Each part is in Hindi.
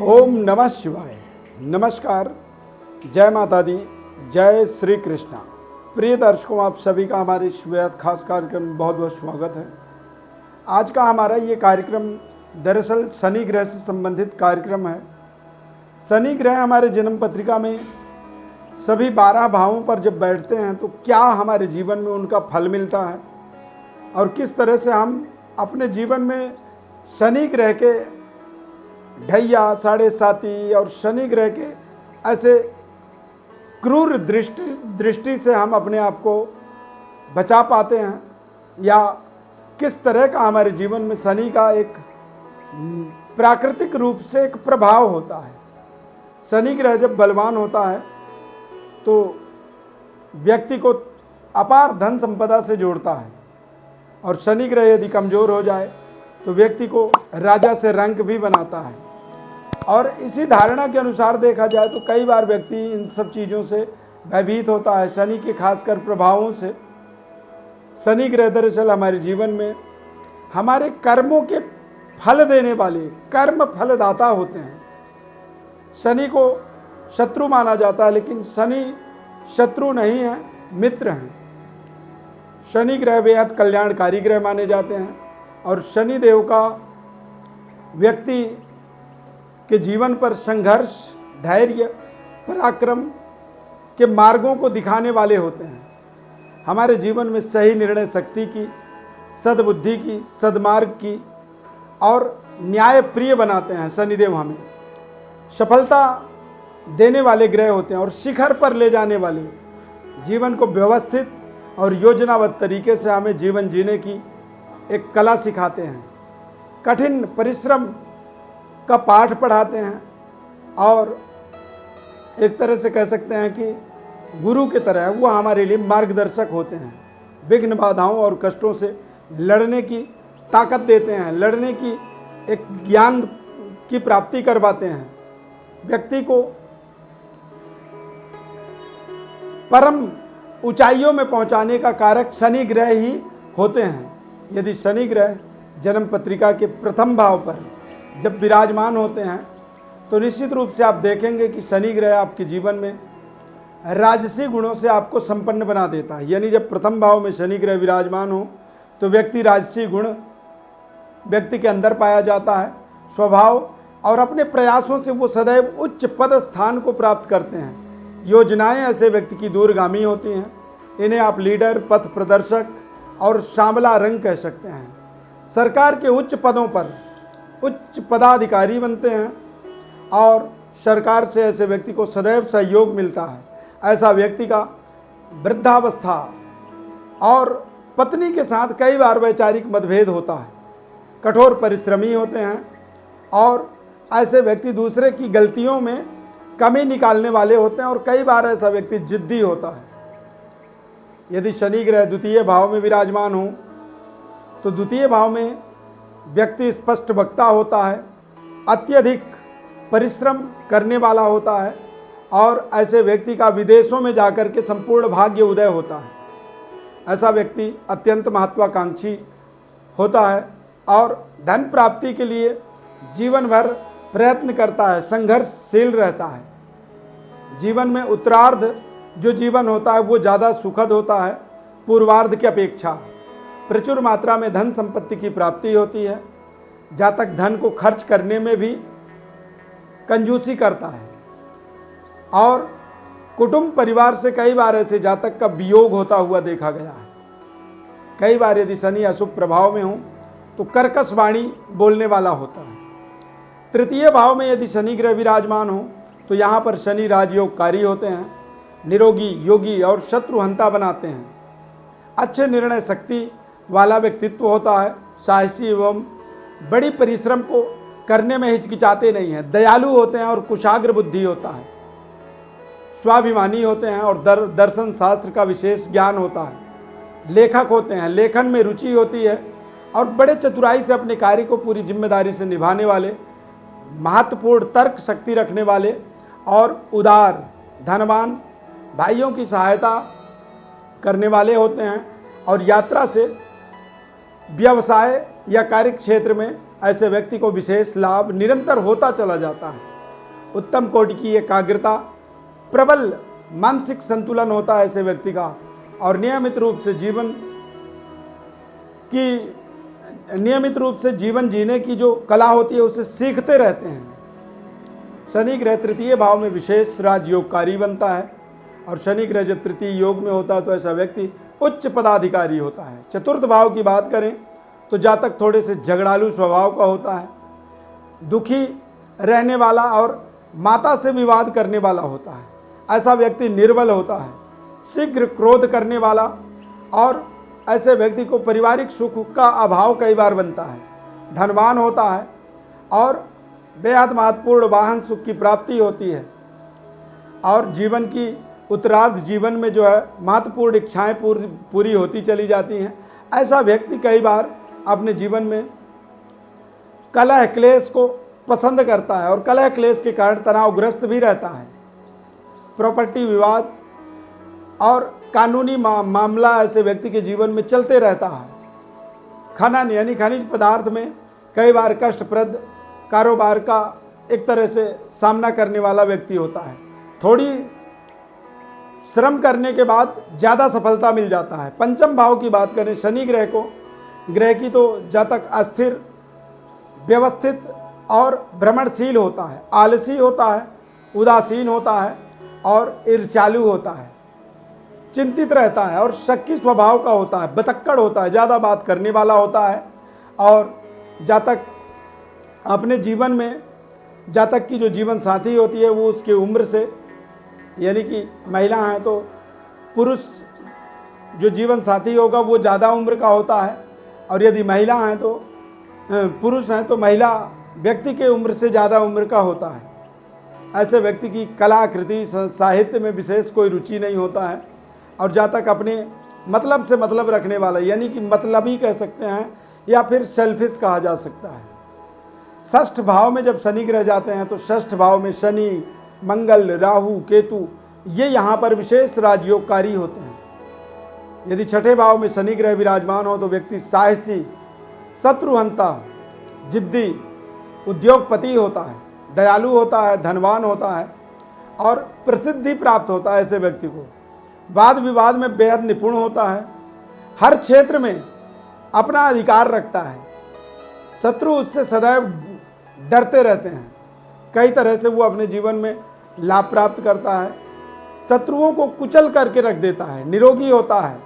ओम नमः शिवाय। नमस्कार, जय माता दी, जय श्री कृष्णा। प्रिय दर्शकों, आप सभी का हमारे इस बेहद खास कार्यक्रम में बहुत बहुत स्वागत है। आज का हमारा ये कार्यक्रम दरअसल शनि ग्रह से संबंधित कार्यक्रम है। शनि ग्रह हमारे जन्म पत्रिका में सभी 12 भावों पर जब बैठते हैं तो क्या हमारे जीवन में उनका फल मिलता है और किस तरह से हम अपने जीवन में शनि ग्रह के ढैया, साढ़े साती और शनि ग्रह के ऐसे क्रूर दृष्टि से हम अपने आप को बचा पाते हैं, या किस तरह का हमारे जीवन में शनि का एक प्राकृतिक रूप से एक प्रभाव होता है। शनि ग्रह जब बलवान होता है तो व्यक्ति को अपार धन संपदा से जोड़ता है, और शनि ग्रह यदि कमज़ोर हो जाए तो व्यक्ति को राजा से रंक भी बनाता है। और इसी धारणा के अनुसार देखा जाए तो कई बार व्यक्ति इन सब चीज़ों से भयभीत होता है, शनि के खासकर प्रभावों से। शनि ग्रह दरअसल हमारे जीवन में हमारे कर्मों के फल देने वाले कर्म फलदाता होते हैं। शनि को शत्रु माना जाता है, लेकिन शनि शत्रु नहीं है, मित्र हैं। शनि ग्रह बेहद कल्याणकारी ग्रह माने जाते हैं, और शनि देव का व्यक्ति के जीवन पर संघर्ष, धैर्य, पराक्रम के मार्गों को दिखाने वाले होते हैं। हमारे जीवन में सही निर्णय शक्ति की, सद्बुद्धि की, सद्मार्ग की और न्याय प्रिय बनाते हैं। शनिदेव हमें सफलता देने वाले ग्रह होते हैं और शिखर पर ले जाने वाले, जीवन को व्यवस्थित और योजनाबद्ध तरीके से हमें जीवन जीने की एक कला सिखाते हैं। कठिन परिश्रम का पाठ पढ़ाते हैं, और एक तरह से कह सकते हैं कि गुरु की तरह वो हमारे लिए मार्गदर्शक होते हैं। विघ्न, बाधाओं और कष्टों से लड़ने की ताकत देते हैं, लड़ने की एक ज्ञान की प्राप्ति करवाते हैं। व्यक्ति को परम ऊंचाइयों में पहुंचाने का कारक शनि ग्रह ही होते हैं। यदि शनि ग्रह जन्म पत्रिका के प्रथम भाव पर जब विराजमान होते हैं तो निश्चित रूप से आप देखेंगे कि शनि ग्रह आपके जीवन में राजसी गुणों से आपको संपन्न बना देता है। यानी जब प्रथम भाव में शनि ग्रह विराजमान हो तो व्यक्ति राजसी गुण व्यक्ति के अंदर पाया जाता है, स्वभाव, और अपने प्रयासों से वो सदैव उच्च पद स्थान को प्राप्त करते हैं। योजनाएं ऐसे व्यक्ति की दूरगामी होती हैं। इन्हें आप लीडर, पथ प्रदर्शक और शामला रंग कह सकते हैं। सरकार के उच्च पदों पर उच्च पदाधिकारी बनते हैं, और सरकार से ऐसे व्यक्ति को सदैव सहयोग मिलता है। ऐसा व्यक्ति का वृद्धावस्था और पत्नी के साथ कई बार वैचारिक मतभेद होता है। कठोर परिश्रमी होते हैं, और ऐसे व्यक्ति दूसरे की गलतियों में कमी निकालने वाले होते हैं, और कई बार ऐसा व्यक्ति जिद्दी होता है। यदि शनि ग्रह द्वितीय भाव में विराजमान हो तो द्वितीय भाव में व्यक्ति स्पष्ट वक्ता होता है, अत्यधिक परिश्रम करने वाला होता है, और ऐसे व्यक्ति का विदेशों में जाकर के संपूर्ण भाग्य उदय होता है। ऐसा व्यक्ति अत्यंत महत्वाकांक्षी होता है और धन प्राप्ति के लिए जीवन भर प्रयत्न करता है, संघर्षशील रहता है। जीवन में उत्तरार्ध जो जीवन होता है वो ज़्यादा सुखद होता है पूर्वार्ध की अपेक्षा। प्रचुर मात्रा में धन संपत्ति की प्राप्ति होती है। जातक धन को खर्च करने में भी कंजूसी करता है, और कुटुंब परिवार से कई बार ऐसे जातक का वियोग होता हुआ देखा गया है। कई बार यदि शनि अशुभ प्रभाव में हो तो कर्कश वाणी बोलने वाला होता है। तृतीय भाव में यदि शनि ग्रह विराजमान हो तो यहाँ पर शनि राजयोगकारी होते हैं, निरोगी, योगी और शत्रुहंता बनाते हैं। अच्छे निर्णय शक्ति वाला व्यक्तित्व होता है। साहसी एवं बड़ी परिश्रम को करने में हिचकिचाते नहीं हैं। दयालु होते हैं और कुशाग्र बुद्धि होता है। स्वाभिमानी होते हैं और दर्शन शास्त्र का विशेष ज्ञान होता है। लेखक होते हैं, लेखन में रुचि होती है, और बड़े चतुराई से अपने कार्य को पूरी जिम्मेदारी से निभाने वाले, महत्वपूर्ण तर्क शक्ति रखने वाले और उदार, धनवान, भाइयों की सहायता करने वाले होते हैं। और यात्रा से व्यवसाय या कार्य क्षेत्र में ऐसे व्यक्ति को विशेष लाभ निरंतर होता चला जाता है। उत्तम कोटि की एकाग्रता, प्रबल मानसिक संतुलन होता है ऐसे व्यक्ति का, और नियमित रूप से जीवन जीने की जो कला होती है उसे सीखते रहते हैं। शनि ग्रह तृतीय भाव में विशेष राजयोगकारी बनता है, और शनि ग्रह जब तृतीय योग में होता है तो ऐसा व्यक्ति उच्च पदाधिकारी होता है। चतुर्थ भाव की बात करें तो जातक थोड़े से झगड़ालू स्वभाव का होता है, दुखी रहने वाला और माता से विवाद करने वाला होता है। ऐसा व्यक्ति निर्बल होता है, शीघ्र क्रोध करने वाला, और ऐसे व्यक्ति को पारिवारिक सुख का अभाव कई बार बनता है। धनवान होता है और बेहद महत्वपूर्ण वाहन सुख की प्राप्ति होती है, और जीवन की उत्तरार्ध जीवन में जो है महत्वपूर्ण इच्छाएं पूरी होती चली जाती हैं। ऐसा व्यक्ति कई बार अपने जीवन में कलह क्लेश को पसंद करता है, और कलह क्लेश के कारण तनावग्रस्त भी रहता है। प्रॉपर्टी विवाद और कानूनी मामला ऐसे व्यक्ति के जीवन में चलते रहता है। खनन यानी खनिज पदार्थ में कई बार कष्टप्रद कारोबार का एक तरह से सामना करने वाला व्यक्ति होता है। थोड़ी श्रम करने के बाद ज़्यादा सफलता मिल जाता है। पंचम भाव की बात करें शनि ग्रह की तो जातक अस्थिर, व्यवस्थित और भ्रमणशील होता है, आलसी होता है, उदासीन होता है और ईर्ष्यालु होता है, चिंतित रहता है और शक्की स्वभाव का होता है, बतक्कड़ होता है, ज़्यादा बात करने वाला होता है। और जातक अपने जीवन में, जातक की जो जीवन साथी होती है वो उसकी उम्र से, यानी कि महिला हैं तो पुरुष जो जीवन साथी होगा वो ज़्यादा उम्र का होता है, और यदि महिला हैं तो पुरुष हैं तो महिला व्यक्ति के उम्र से ज़्यादा उम्र का होता है। ऐसे व्यक्ति की कला कृति साहित्य में विशेष कोई रुचि नहीं होता है, और जातक अपने मतलब से मतलब रखने वाला, यानी कि मतलबी कह सकते हैं या फिर सेल्फिश कहा जा सकता है। षष्ठ भाव में जब शनि ग्रह जाते हैं तो षष्ठ भाव में शनि, मंगल, राहु, केतु ये यहाँ पर विशेष राजयोगकारी होते हैं। यदि छठे भाव में शनि ग्रह विराजमान हो तो व्यक्ति साहसी, शत्रुहंता, जिद्दी, उद्योगपति होता है, दयालु होता है, धनवान होता है और प्रसिद्धि प्राप्त होता है। ऐसे व्यक्ति को वाद विवाद में बेहद निपुण होता है, हर क्षेत्र में अपना अधिकार रखता है, शत्रु उससे सदैव डरते रहते हैं, कई तरह से वो अपने जीवन में लाभ प्राप्त करता है, शत्रुओं को कुचल करके रख देता है, निरोगी होता है,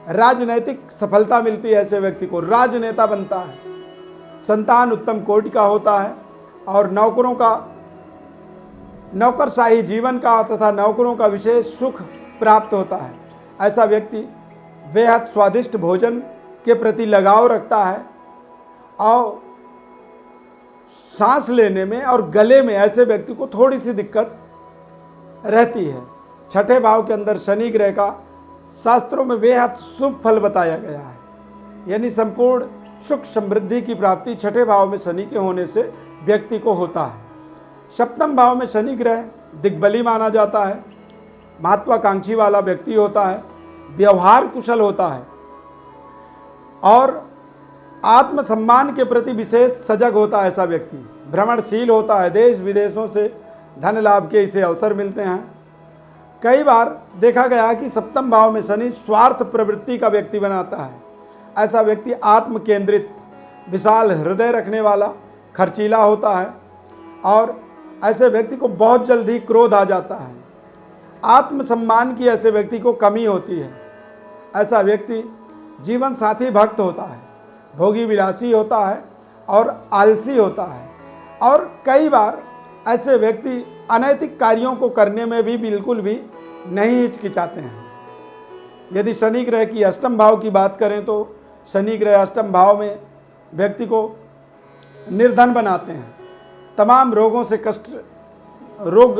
राजनैतिक सफलता मिलती है ऐसे व्यक्ति को, राजनेता बनता है, संतान उत्तम कोटि का होता है और नौकरशाही जीवन का तथा नौकरों का विशेष सुख प्राप्त होता है। ऐसा व्यक्ति बेहद स्वादिष्ट भोजन के प्रति लगाव रखता है और सांस लेने में और गले में ऐसे व्यक्ति को थोड़ी सी दिक्कत रहती है। छठे भाव के अंदर शनि ग्रह का शास्त्रों में बेहद शुभ फल बताया गया है, यानी संपूर्ण सुख समृद्धि की प्राप्ति छठे भाव में शनि के होने से व्यक्ति को होता है। सप्तम भाव में शनि ग्रह दिग्बली माना जाता है, महत्वाकांक्षी वाला व्यक्ति होता है, व्यवहार कुशल होता है और आत्मसम्मान के प्रति विशेष सजग होता है। ऐसा व्यक्ति भ्रमणशील होता है, देश विदेशों से धन लाभ के इसे अवसर मिलते हैं। कई बार देखा गया कि सप्तम भाव में शनि स्वार्थ प्रवृत्ति का व्यक्ति बनाता है। ऐसा व्यक्ति आत्म केंद्रित, विशाल हृदय रखने वाला, खर्चीला होता है और ऐसे व्यक्ति को बहुत जल्दी क्रोध आ जाता है। आत्मसम्मान की ऐसे व्यक्ति को कमी होती है। ऐसा व्यक्ति जीवन साथी भक्त होता है, भोगी विलासी होता है और आलसी होता है और कई बार ऐसे व्यक्ति अनैतिक कार्यों को करने में भी बिल्कुल भी नहीं हिचकिचाते हैं। यदि शनि ग्रह की अष्टम भाव की बात करें तो शनि ग्रह अष्टम भाव में व्यक्ति को निर्धन बनाते हैं, तमाम रोगों से रोग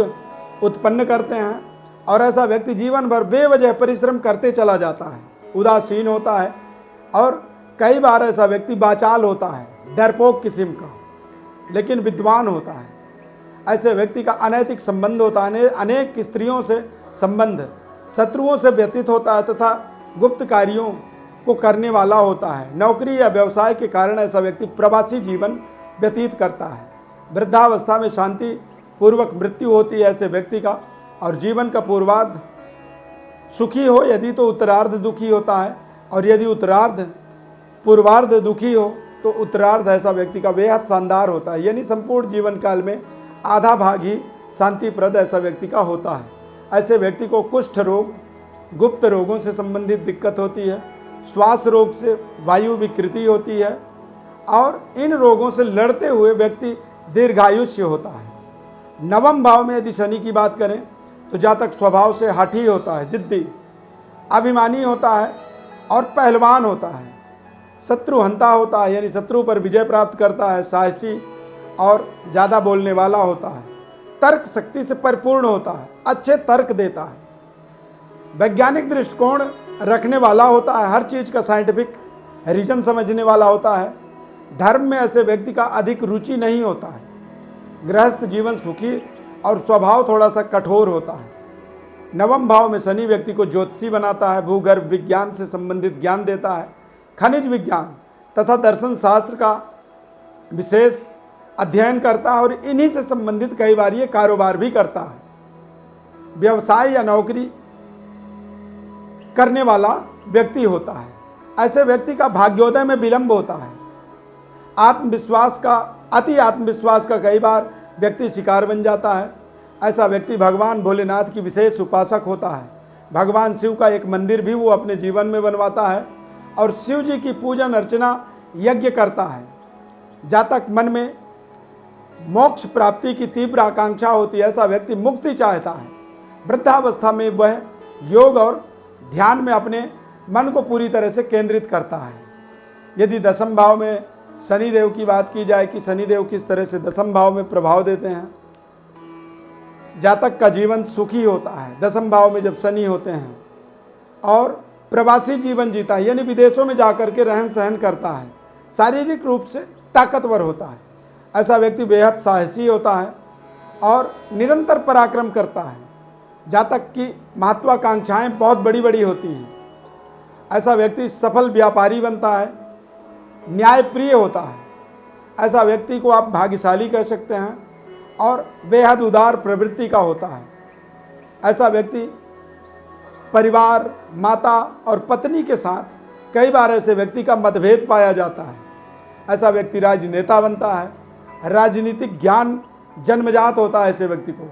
उत्पन्न करते हैं और ऐसा व्यक्ति जीवन भर बेवजह परिश्रम करते चला जाता है, उदासीन होता है और कई बार ऐसा व्यक्ति बाचाल होता है, डरपोक किस्म का, लेकिन विद्वान होता है। ऐसे व्यक्ति का अनैतिक संबंध होता है, अनेक स्त्रियों से संबंध, शत्रुओं से व्यतीत होता है तथा गुप्त कार्यों को करने वाला होता है। नौकरी या व्यवसाय के कारण ऐसा व्यक्ति प्रवासी जीवन व्यतीत करता है। वृद्धावस्था में शांति पूर्वक मृत्यु होती है ऐसे व्यक्ति का, और जीवन का पूर्वार्ध सुखी हो यदि तो उत्तरार्ध दुखी होता है, और यदि उत्तरार्ध पूर्वार्ध दुखी हो तो उत्तरार्ध ऐसा व्यक्ति का बेहद शानदार होता है। यानी संपूर्ण जीवन काल में आधा भाग ही शांतिप्रद ऐसा व्यक्ति का होता है। ऐसे व्यक्ति को कुष्ठ रोग, गुप्त रोगों से संबंधित दिक्कत होती है, श्वास रोग से वायु विकृति होती है, और इन रोगों से लड़ते हुए व्यक्ति दीर्घायुष्य होता है। नवम भाव में यदि शनि की बात करें तो जातक स्वभाव से हठी होता है, जिद्दी, अभिमानी होता है और पहलवान होता है, शत्रुहंता होता है, यानी शत्रु पर विजय प्राप्त करता है, साहसी और ज़्यादा बोलने वाला होता है, तर्क शक्ति से परिपूर्ण होता है, अच्छे तर्क देता है, वैज्ञानिक दृष्टिकोण रखने वाला होता है, हर चीज़ का साइंटिफिक रीजन समझने वाला होता है। धर्म में ऐसे व्यक्ति का अधिक रुचि नहीं होता है। गृहस्थ जीवन सुखी और स्वभाव थोड़ा सा कठोर होता है। नवम भाव में शनि व्यक्ति को ज्योतिषी बनाता है, भूगर्भ विज्ञान से संबंधित ज्ञान देता है, खनिज विज्ञान तथा दर्शन शास्त्र का विशेष अध्ययन करता है, और इन्हीं से संबंधित कई बार ये कारोबार भी करता है। व्यवसाय या नौकरी करने वाला व्यक्ति होता है। ऐसे व्यक्ति का भाग्योदय में विलंब होता है। अति आत्मविश्वास का कई बार व्यक्ति शिकार बन जाता है। ऐसा व्यक्ति भगवान भोलेनाथ की विशेष उपासक होता है। भगवान शिव का एक मंदिर भी वो अपने जीवन में बनवाता है और शिव जी की पूजन अर्चना यज्ञ करता है। जातक मन में मोक्ष प्राप्ति की तीव्र आकांक्षा होती है। ऐसा व्यक्ति मुक्ति चाहता है। वृद्धावस्था में वह योग और ध्यान में अपने मन को पूरी तरह से केंद्रित करता है। यदि दसम भाव में शनिदेव की बात की जाए कि शनिदेव किस तरह से दसम भाव में प्रभाव देते हैं, जातक का जीवन सुखी होता है। दसम भाव में जब शनि होते हैं और प्रवासी जीवन जीता है, यानी विदेशों में जाकर के रहन सहन करता है, शारीरिक रूप से ताकतवर होता है। ऐसा व्यक्ति बेहद साहसी होता है और निरंतर पराक्रम करता है। जातक की महत्वाकांक्षाएं बहुत बड़ी बड़ी होती हैं। ऐसा व्यक्ति सफल व्यापारी बनता है, न्यायप्रिय होता है। ऐसा व्यक्ति को आप भाग्यशाली कह सकते हैं और बेहद उदार प्रवृत्ति का होता है। ऐसा व्यक्ति परिवार, माता और पत्नी के साथ कई बार ऐसे व्यक्ति का मतभेद पाया जाता है। ऐसा व्यक्ति राजनेता बनता है। राजनीतिक ज्ञान जन्मजात होता है। ऐसे व्यक्ति को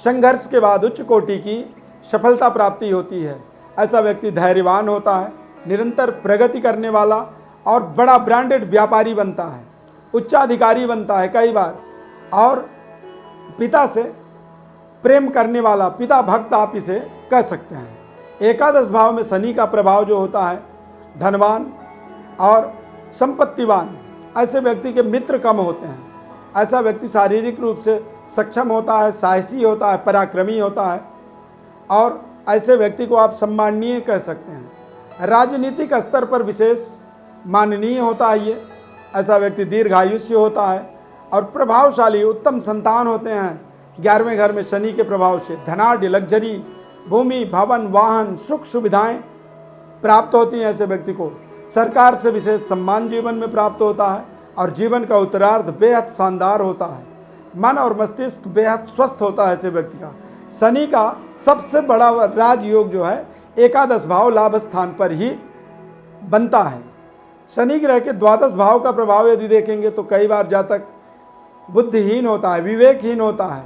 संघर्ष के बाद उच्च कोटि की सफलता प्राप्ति होती है। ऐसा व्यक्ति धैर्यवान होता है, निरंतर प्रगति करने वाला और बड़ा ब्रांडेड व्यापारी बनता है, उच्चाधिकारी बनता है कई बार, और पिता से प्रेम करने वाला, पिता भक्त आप इसे कह सकते हैं। एकादश भाव में शनि का प्रभाव जो होता है, धनवान और संपत्तिवान, ऐसे व्यक्ति के मित्र कम होते हैं। ऐसा व्यक्ति शारीरिक रूप से सक्षम होता है, साहसी होता है, पराक्रमी होता है, और ऐसे व्यक्ति को आप सम्माननीय कह सकते हैं। राजनीतिक स्तर पर विशेष माननीय होता है ये। ऐसा व्यक्ति दीर्घायुष्य होता है और प्रभावशाली, उत्तम संतान होते हैं। 11वें घर में शनि के प्रभाव से धनाढ़, लग्जरी, भूमि, भवन, वाहन, सुख सुविधाएं प्राप्त होती हैं। ऐसे व्यक्ति को सरकार से विशेष सम्मान जीवन में प्राप्त होता है और जीवन का उत्तरार्ध बेहद शानदार होता है। मन और मस्तिष्क बेहद स्वस्थ होता है ऐसे व्यक्ति का। शनि का सबसे बड़ा राजयोग जो है एकादश भाव लाभ स्थान पर ही बनता है। शनि ग्रह के द्वादश भाव का प्रभाव यदि देखेंगे तो कई बार जातक बुद्धिहीन होता है, विवेकहीन होता है,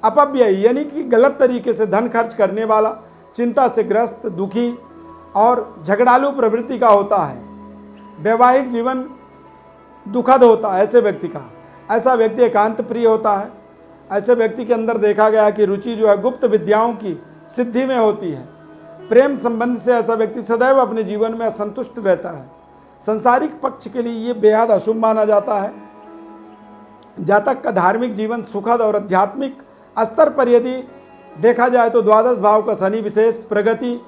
अपव्ययी यानी कि गलत तरीके से धन खर्च करने वाला, चिंता से ग्रस्त, दुखी और झगड़ालू प्रवृत्ति का होता है। वैवाहिक जीवन दुखद होता है ऐसे व्यक्ति का। ऐसा व्यक्ति एकांत प्रिय होता है। ऐसे व्यक्ति के अंदर देखा गया कि रुचि जो है गुप्त विद्याओं की सिद्धि में होती है। प्रेम संबंध से ऐसा व्यक्ति सदैव अपने जीवन में असंतुष्ट रहता है। संसारिक पक्ष के लिए ये बेहद अशुभ माना जाता है। जातक का धार्मिक जीवन सुखद और आध्यात्मिक स्तर पर यदि देखा जाए तो द्वादश भाव का शनि विशेष प्रगति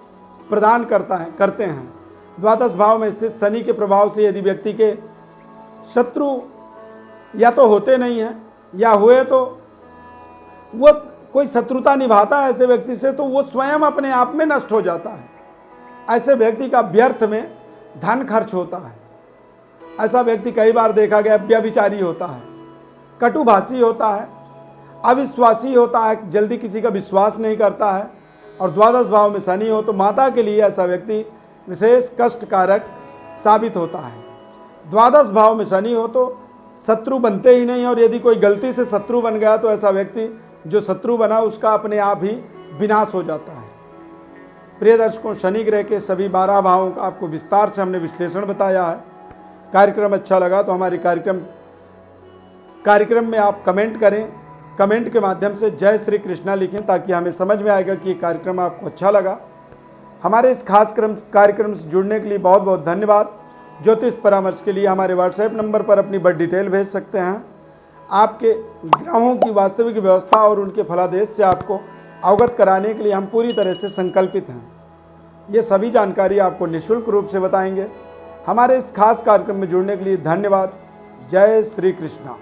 प्रदान करते हैं। द्वादश भाव में स्थित शनि के प्रभाव से यदि व्यक्ति के शत्रु या तो होते नहीं हैं या हुए तो वो कोई शत्रुता निभाता है ऐसे व्यक्ति से तो वो स्वयं अपने आप में नष्ट हो जाता है। ऐसे व्यक्ति का व्यर्थ में धन खर्च होता है। ऐसा व्यक्ति कई बार देखा गया व्यभिचारी होता है, कटुभाषी होता है अविश्वासी होता है, जल्दी किसी का विश्वास नहीं करता है, और द्वादश भाव में शनि हो तो माता के लिए ऐसा व्यक्ति विशेष कष्टकारक साबित होता है। द्वादश भाव में शनि हो तो शत्रु बनते ही नहीं, और यदि कोई गलती से शत्रु बन गया तो ऐसा व्यक्ति जो शत्रु बना उसका अपने आप ही विनाश हो जाता है। प्रिय दर्शकों, शनि ग्रह के सभी 12 भावों का आपको विस्तार से हमने विश्लेषण बताया है। कार्यक्रम अच्छा लगा तो हमारे कार्यक्रम में आप कमेंट करें, कमेंट के माध्यम से जय श्री कृष्णा लिखें, ताकि हमें समझ में आएगा कि ये कार्यक्रम आपको अच्छा लगा। हमारे इस खास कार्यक्रम से जुड़ने के लिए बहुत बहुत धन्यवाद। ज्योतिष परामर्श के लिए हमारे व्हाट्सएप नंबर पर अपनी बड़ी डिटेल भेज सकते हैं। आपके ग्रहों की वास्तविक व्यवस्था और उनके फलादेश से आपको अवगत कराने के लिए हम पूरी तरह से संकल्पित हैं। ये सभी जानकारी आपको निःशुल्क रूप से बताएंगे। हमारे इस खास कार्यक्रम में जुड़ने के लिए धन्यवाद। जय श्री कृष्णा।